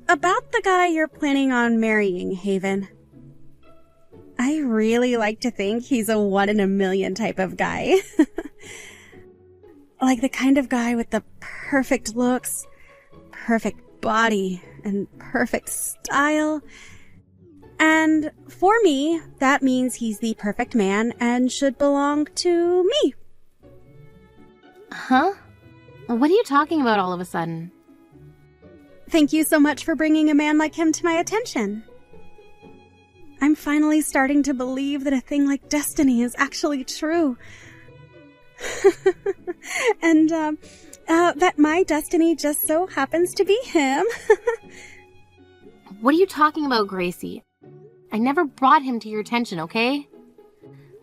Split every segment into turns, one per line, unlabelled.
about the guy you're planning on marrying, Haven. I really like to think he's a 1 in a million type of guy. Like the kind of guy with the perfect looks, perfect body, and perfect style. And for me, that means he's the perfect man and should belong to me.
Huh? What are you talking about all of a sudden?
Thank you so much for bringing a man like him to my attention. I'm finally starting to believe that a thing like destiny is actually true. And, that my destiny just so happens to be him.
What are you talking about, Gracie? I never brought him to your attention, okay?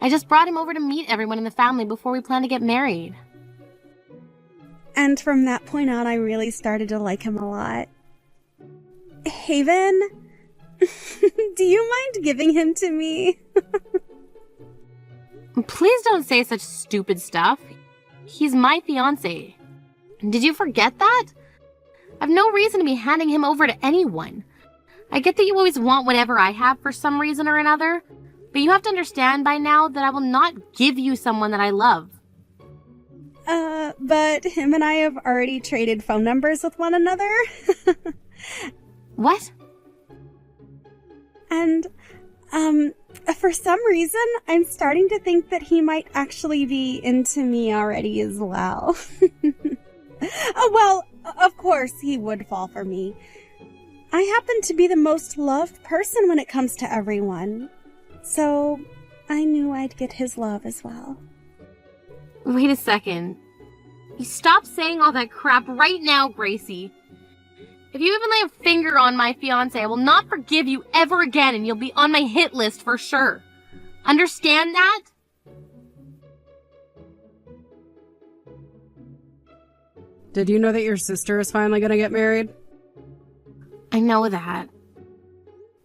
I just brought him over to meet everyone in the family before we plan to get married.
And from that point on, I really started to like him a lot. Haven, do you mind giving him to me?
Please don't say such stupid stuff. He's my fiancé. Did you forget that? I've no reason to be handing him over to anyone. I get that you always want whatever I have for some reason or another, but you have to understand by now that I will not give you someone that I love.
But him and I have already traded phone numbers with one another.
What?
And, for some reason, I'm starting to think that he might actually be into me already as well. Oh, well, of course he would fall for me. I happen to be the most loved person when it comes to everyone. So, I knew I'd get his love as well.
Wait a second. You stop saying all that crap right now, Gracie. If you even lay a finger on my fiancé, I will not forgive you ever again, and you'll be on my hit list for sure. Understand that?
Did you know that your sister is finally gonna get married?
I know that.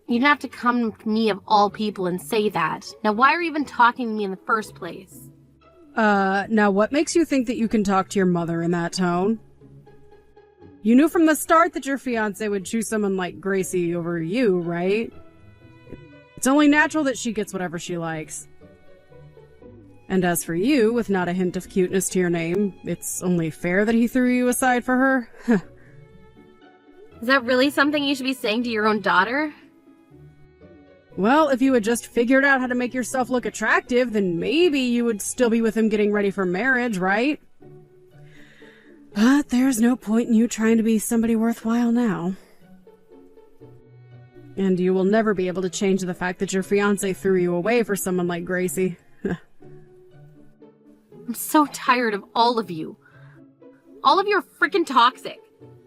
You didn't have to come to me of all people and say that. Now why are you even talking to me in the first place?
Now what makes you think that you can talk to your mother in that tone? You knew from the start that your fiancé would choose someone like Gracie over you, right? It's only natural that she gets whatever she likes. And as for you, with not a hint of cuteness to your name, it's only fair that he threw you aside for her?
Is that really something you should be saying to your own daughter?
Well, if you had just figured out how to make yourself look attractive, then maybe you would still be with him getting ready for marriage, right? But there's no point in you trying to be somebody worthwhile now. And you will never be able to change the fact that your fiancé threw you away for someone like Gracie.
I'm so tired of all of you. All of you are freaking toxic.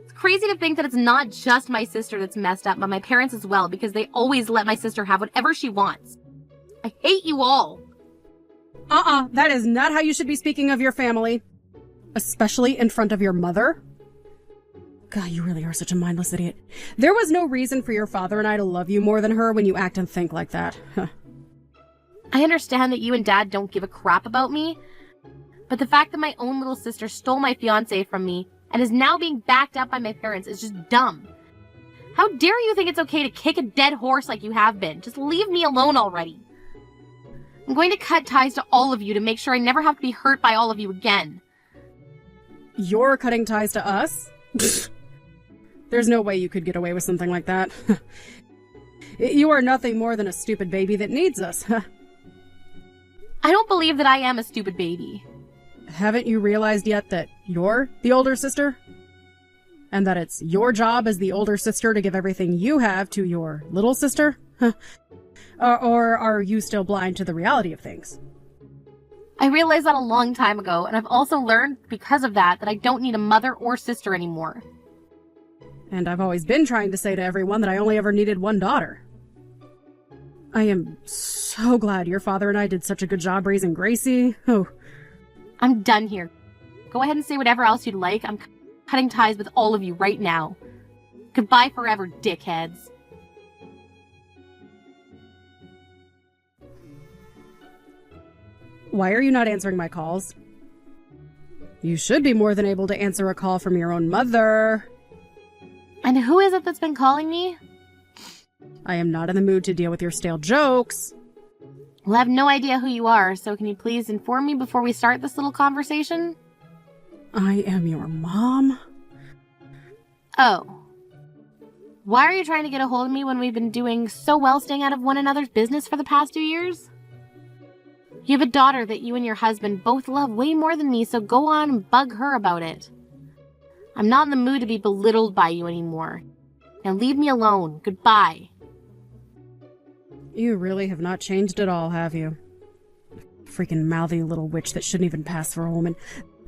It's crazy to think that it's not just my sister that's messed up, but my parents as well, because they always let my sister have whatever she wants. I hate you all.
That is not how you should be speaking of your family. Especially in front of your mother. God, you really are such a mindless idiot. There was no reason for your father and I to love you more than her when you act and think like that.
I understand that you and Dad don't give a crap about me, but the fact that my own little sister stole my fiancé from me and is now being backed up by my parents is just dumb. How dare you think it's okay to kick a dead horse like you have been? Just leave me alone already. I'm going to cut ties to all of you to make sure I never have to be hurt by all of you again.
You're cutting ties to us? There's no way you could get away with something like that. You are nothing more than a stupid baby that needs us.
I don't believe that I am a stupid baby.
Haven't you realized yet that you're the older sister? And that it's your job as the older sister to give everything you have to your little sister? Or are you still blind to the reality of things?
I realized that a long time ago, and I've also learned because of that I don't need a mother or sister anymore.
And I've always been trying to say to everyone that I only ever needed one daughter. I am so glad your father and I did such a good job raising Gracie. Oh.
I'm done here. Go ahead and say whatever else you'd like. I'm cutting ties with all of you right now. Goodbye forever, dickheads.
Why are you not answering my calls? You should be more than able to answer a call from your own mother.
And who is it that's been calling me?
I am not in the mood to deal with your stale jokes.
Well, I have no idea who you are, so can you please inform me before we start this little conversation?
I am your mom.
Oh. Why are you trying to get a hold of me when we've been doing so well staying out of one another's business for the past 2 years? You have a daughter that you and your husband both love way more than me, so go on and bug her about it. I'm not in the mood to be belittled by you anymore. Now leave me alone. Goodbye.
You really have not changed at all, have you? Freaking mouthy little witch that shouldn't even pass for a woman.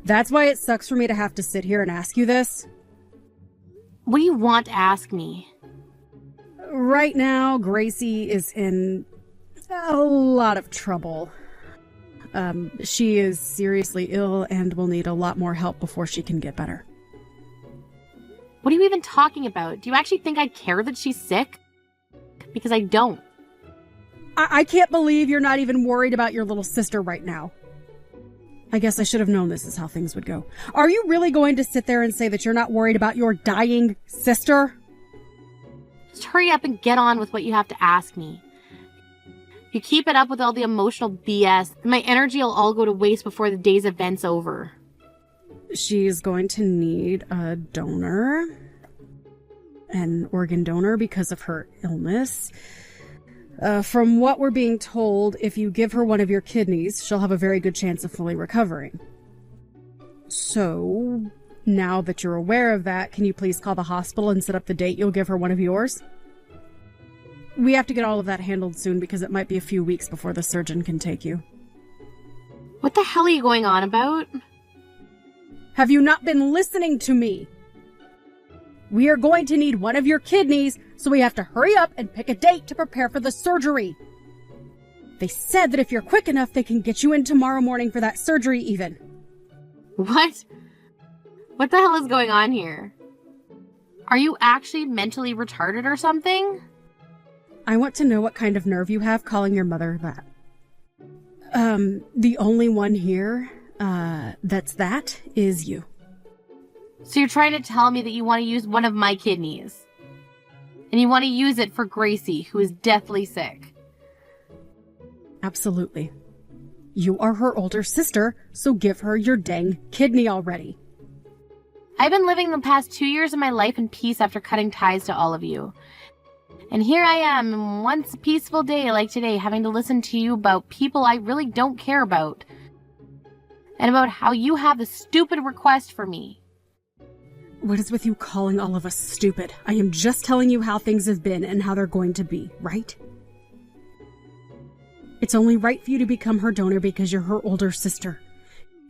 That's why it sucks for me to have to sit here and ask you this.
What do you want to ask me?
Right now, Gracie is in a lot of trouble. She is seriously ill and will need a lot more help before she can get better.
What are you even talking about? Do you actually think I care that she's sick? Because I don't.
I can't believe you're not even worried about your little sister right now. I guess I should have known this is how things would go. Are you really going to sit there and say that you're not worried about your dying sister?
Just hurry up and get on with what you have to ask me. If you keep it up with all the emotional BS, then my energy will all go to waste before the day's event's over.
She's going to need a donor. An organ donor because of her illness. From what we're being told, if you give her one of your kidneys, she'll have a very good chance of fully recovering. So, now that you're aware of that, can you please call the hospital and set up the date you'll give her one of yours? We have to get all of that handled soon because it might be a few weeks before the surgeon can take you.
What the hell are you going on about?
Have you not been listening to me? We are going to need one of your kidneys, so we have to hurry up and pick a date to prepare for the surgery. They said that if you're quick enough, they can get you in tomorrow morning for that surgery even.
What? What the hell is going on here? Are you actually mentally retarded or something?
I want to know what kind of nerve you have calling your mother that. The only one here, that is you.
So you're trying to tell me that you want to use one of my kidneys. And you want to use it for Gracie, who is deathly sick.
Absolutely. You are her older sister, so give her your dang kidney already.
I've been living the past 2 years of my life in peace after cutting ties to all of you. And here I am, once a peaceful day like today, having to listen to you about people I really don't care about. And about how you have the stupid request for me.
What is with you calling all of us stupid? I am just telling you how things have been and how they're going to be, right? It's only right for you to become her donor because you're her older sister.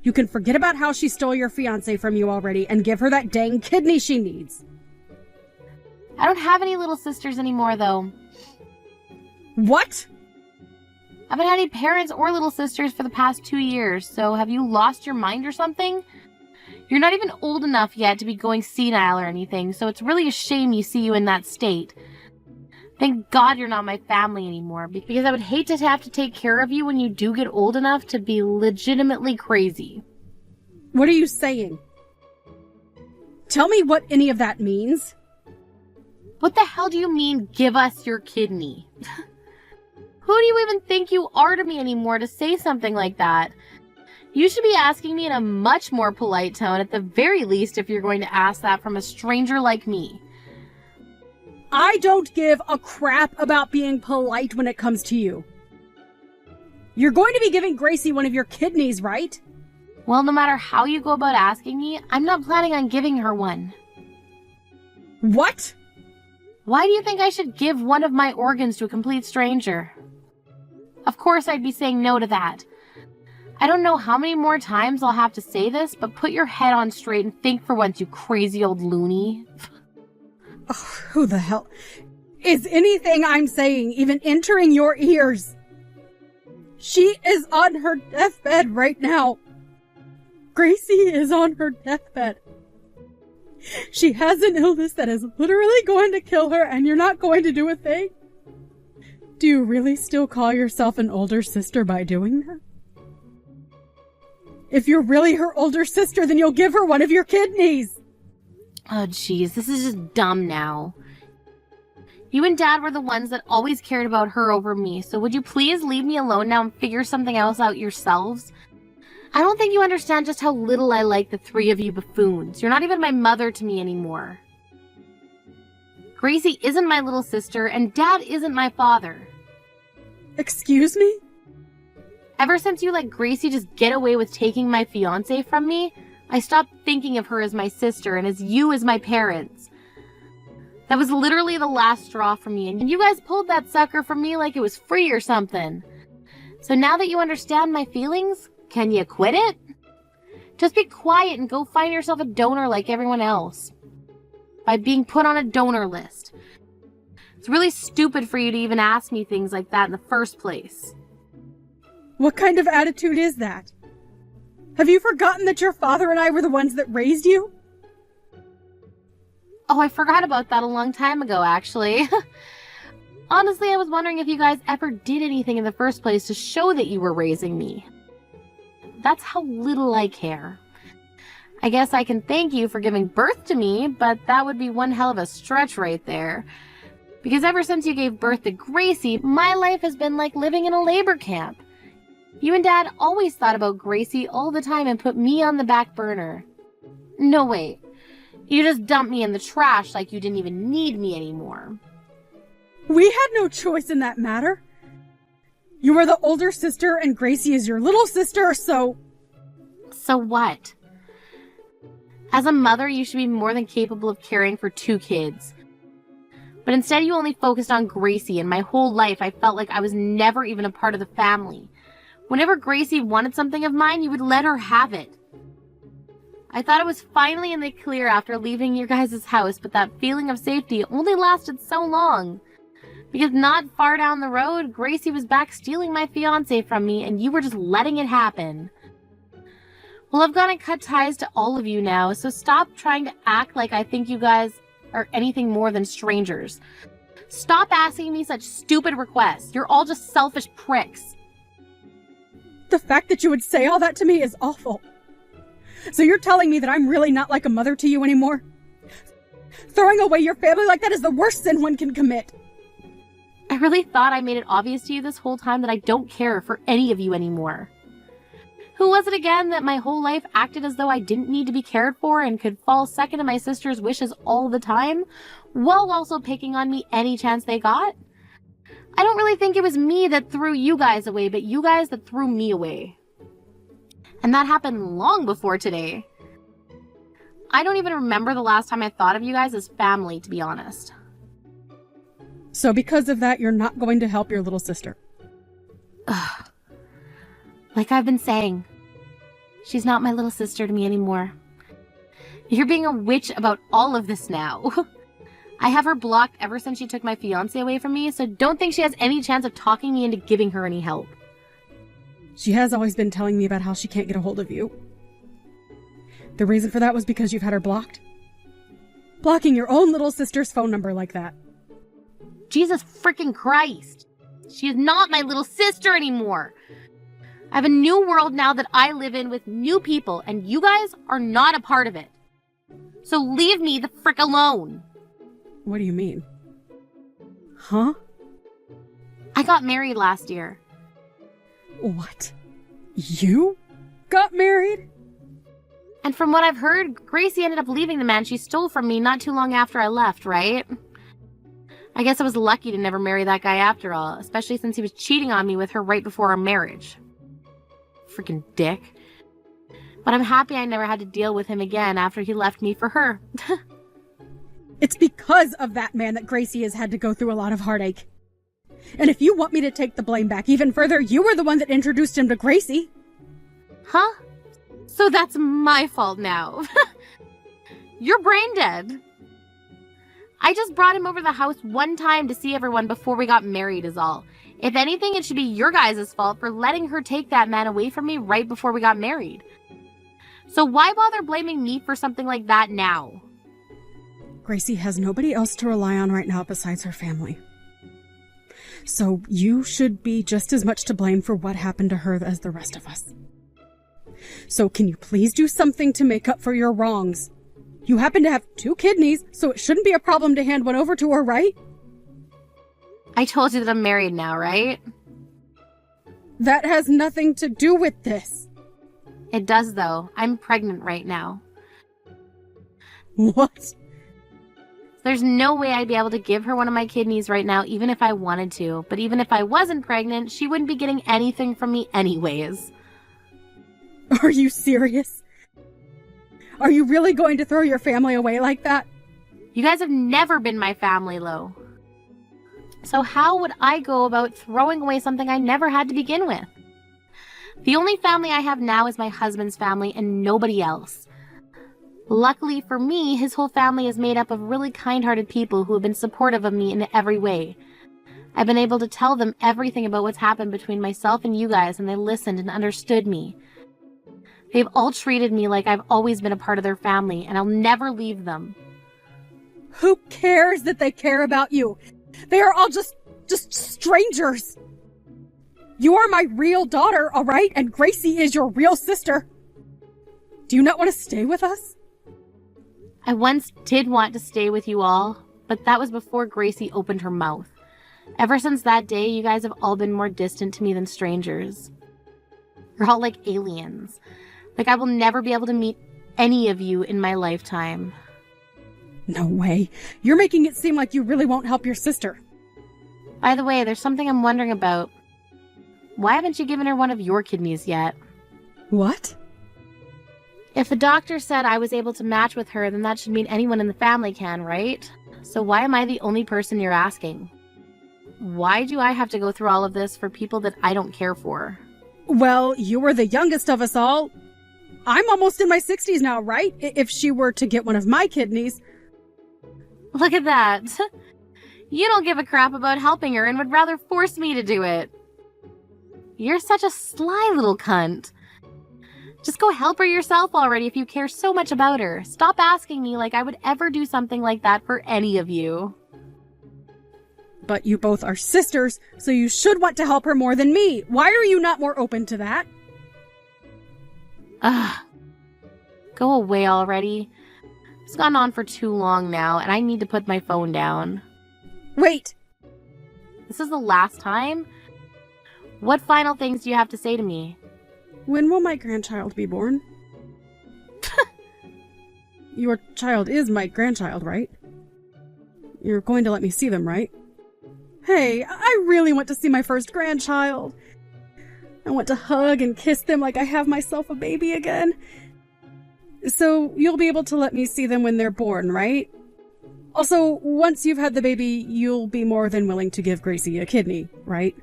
You can forget about how she stole your fiancé from you already and give her that dang kidney she needs.
I don't have any little sisters anymore, though.
What?
I haven't had any parents or little sisters for the past 2 years, so have you lost your mind or something? You're not even old enough yet to be going senile or anything, so it's really a shame you see you in that state. Thank God you're not my family anymore, because I would hate to have to take care of you when you do get old enough to be legitimately crazy.
What are you saying? Tell me what any of that means.
What the hell do you mean, give us your kidney? Who do you even think you are to me anymore to say something like that? You should be asking me in a much more polite tone, at the very least, if you're going to ask that from a stranger like me.
I don't give a crap about being polite when it comes to you. You're going to be giving Gracie one of your kidneys, right?
Well, no matter how you go about asking me, I'm not planning on giving her one.
What?
Why do you think I should give one of my organs to a complete stranger? Of course I'd be saying no to that. I don't know how many more times I'll have to say this, but put your head on straight and think for once, you crazy old loony.
Oh, who the hell? Is anything I'm saying even entering your ears? She is on her deathbed right now. Gracie is on her deathbed. She has an illness that is literally going to kill her, and you're not going to do a thing? Do you really still call yourself an older sister by doing that? If you're really her older sister, then you'll give her one of your kidneys.
Oh, jeez, this is just dumb now. You and Dad were the ones that always cared about her over me, so would you please leave me alone now and figure something else out yourselves? I don't think you understand just how little I like the three of you buffoons. You're not even my mother to me anymore. Gracie isn't my little sister, and Dad isn't my father.
Excuse me?
Ever since you let Gracie just get away with taking my fiancé from me, I stopped thinking of her as my sister and as you as my parents. That was literally the last straw for me, and you guys pulled that sucker from me like it was free or something. So now that you understand my feelings, can you quit it? Just be quiet and go find yourself a donor like everyone else. By being put on a donor list. It's really stupid for you to even ask me things like that in the first place.
What kind of attitude is that? Have you forgotten that your father and I were the ones that raised you?
Oh, I forgot about that a long time ago, actually. Honestly, I was wondering if you guys ever did anything in the first place to show that you were raising me. That's how little I care. I guess I can thank you for giving birth to me, but that would be one hell of a stretch right there. Because ever since you gave birth to Gracie, my life has been like living in a labor camp. You and Dad always thought about Gracie all the time and put me on the back burner. No, wait. You just dumped me in the trash like you didn't even need me anymore.
We had no choice in that matter. You were the older sister and Gracie is your little sister, so...
So what? As a mother, you should be more than capable of caring for 2 kids. But instead you only focused on Gracie, and my whole life I felt like I was never even a part of the family. Whenever Gracie wanted something of mine, you would let her have it. I thought it was finally in the clear after leaving your guys' house, but that feeling of safety only lasted so long. Because not far down the road, Gracie was back stealing my fiancé from me, and you were just letting it happen. Well, I've got to cut ties to all of you now, so stop trying to act like I think you guys are anything more than strangers. Stop asking me such stupid requests. You're all just selfish pricks.
The fact that you would say all that to me is awful. So you're telling me that I'm really not like a mother to you anymore? Throwing away your family like that is the worst sin one can commit.
I really thought I made it obvious to you this whole time that I don't care for any of you anymore. Who was it again that my whole life acted as though I didn't need to be cared for and could fall second to my sister's wishes all the time, while also picking on me any chance they got? I don't really think it was me that threw you guys away, but you guys that threw me away. And that happened long before today. I don't even remember the last time I thought of you guys as family, to be honest.
So because of that, you're not going to help your little sister?
Ugh. Like I've been saying, she's not my little sister to me anymore. You're being a witch about all of this now. I have her blocked ever since she took my fiancé away from me, so don't think she has any chance of talking me into giving her any help.
She has always been telling me about how she can't get a hold of you. The reason for that was because you've had her blocked? Blocking your own little sister's phone number like that.
Jesus freaking Christ. She is not my little sister anymore. I have a new world now that I live in with new people, and you guys are not a part of it. So leave me the frick alone.
What do you mean? Huh?
I got married last year.
What? You got married?
And from what I've heard, Gracie ended up leaving the man she stole from me not too long after I left, right? I guess I was lucky to never marry that guy after all, especially since he was cheating on me with her right before our marriage. Freaking dick. But I'm happy I never had to deal with him again after he left me for her.
It's because of that man that Gracie has had to go through a lot of heartache. And if you want me to take the blame back even further, you were the one that introduced him to Gracie.
Huh? So that's my fault now. You're brain dead. I just brought him over the house one time to see everyone before we got married is all. If anything, it should be your guys' fault for letting her take that man away from me right before we got married. So why bother blaming me for something like that now?
Gracie has nobody else to rely on right now besides her family. So you should be just as much to blame for what happened to her as the rest of us. So can you please do something to make up for your wrongs? You happen to have 2 kidneys, so it shouldn't be a problem to hand one over to her, right?
I told you that I'm married now, right?
That has nothing to do with this.
It does, though. I'm pregnant right now.
What?
There's no way I'd be able to give her one of my kidneys right now, even if I wanted to. But even if I wasn't pregnant, she wouldn't be getting anything from me anyways.
Are you serious? Are you really going to throw your family away like that?
You guys have never been my family, Lo. So how would I go about throwing away something I never had to begin with? The only family I have now is my husband's family and nobody else. Luckily for me, his whole family is made up of really kind-hearted people who have been supportive of me in every way. I've been able to tell them everything about what's happened between myself and you guys, and they listened and understood me. They've all treated me like I've always been a part of their family, and I'll never leave them.
Who cares that they care about you? They are all just strangers. You are my real daughter, all right? And Gracie is your real sister. Do you not want to stay with us?
I once did want to stay with you all, but that was before Gracie opened her mouth. Ever since that day, you guys have all been more distant to me than strangers. You're all like aliens. Like I will never be able to meet any of you in my lifetime.
No way. You're making it seem like you really won't help your sister.
By the way, there's something I'm wondering about. Why haven't you given her one of your kidneys yet?
What?
If the doctor said I was able to match with her, then that should mean anyone in the family can, right? So why am I the only person you're asking? Why do I have to go through all of this for people that I don't care for?
Well, you were the youngest of us all. I'm almost in my 60s now, right? If she were to get one of my kidneys.
Look at that. You don't give a crap about helping her and would rather force me to do it. You're such a sly little cunt. Just go help her yourself already if you care so much about her. Stop asking me like I would ever do something like that for any of you.
But you both are sisters, so you should want to help her more than me. Why are you not more open to that?
Ugh. Go away already. It's gone on for too long now, and I need to put my phone down.
Wait!
This is the last time? What final things do you have to say to me?
When will my grandchild be born? Your child is my grandchild, right? You're going to let me see them, right? Hey, I really want to see my first grandchild. I want to hug and kiss them like I have myself a baby again. So you'll be able to let me see them when they're born, right? Also, once you've had the baby, you'll be more than willing to give Gracie a kidney, right?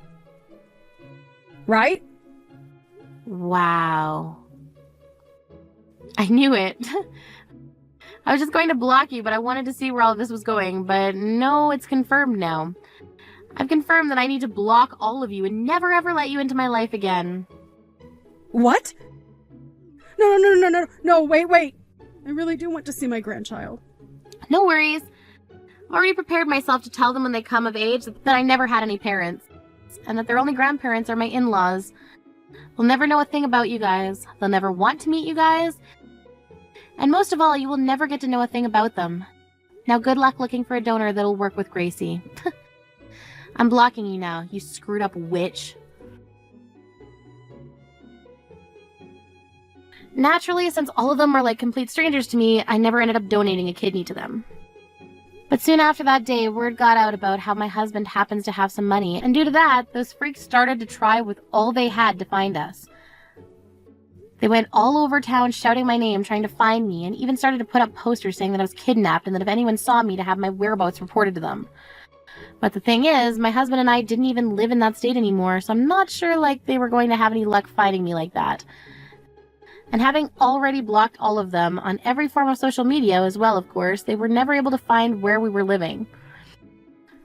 Right?
Wow. I knew it. I was just going to block you, but I wanted to see where all of this was going. But no, it's confirmed now. I've confirmed that I need to block all of you and never ever let you into my life again.
What? No, wait. I really do want to see my grandchild.
No worries. I've already prepared myself to tell them when they come of age that I never had any parents, and that their only grandparents are my in-laws. They'll never know a thing about you guys. They'll never want to meet you guys. And most of all, you will never get to know a thing about them. Now good luck looking for a donor that'll work with Gracie. I'm blocking you now, you screwed up witch. Naturally, since all of them were like complete strangers to me, I never ended up donating a kidney to them. But soon after that day, word got out about how my husband happens to have some money, and due to that, those freaks started to try with all they had to find us. They went all over town shouting my name, trying to find me, and even started to put up posters saying that I was kidnapped and that if anyone saw me to have my whereabouts reported to them. But the thing is, my husband and I didn't even live in that state anymore, so I'm not sure like they were going to have any luck finding me like that. And having already blocked all of them on every form of social media as well, of course, they were never able to find where we were living.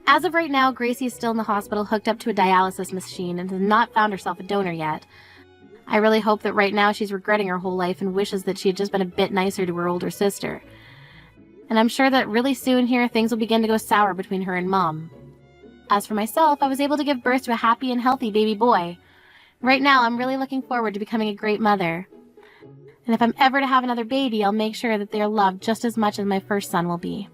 As of right now, Gracie is still in the hospital hooked up to a dialysis machine and has not found herself a donor yet. I really hope that right now she's regretting her whole life and wishes that she had just been a bit nicer to her older sister. And I'm sure that really soon here things will begin to go sour between her and Mom. As for myself, I was able to give birth to a happy and healthy baby boy. Right now, I'm really looking forward to becoming a great mother. And if I'm ever to have another baby, I'll make sure that they are loved just as much as my first son will be.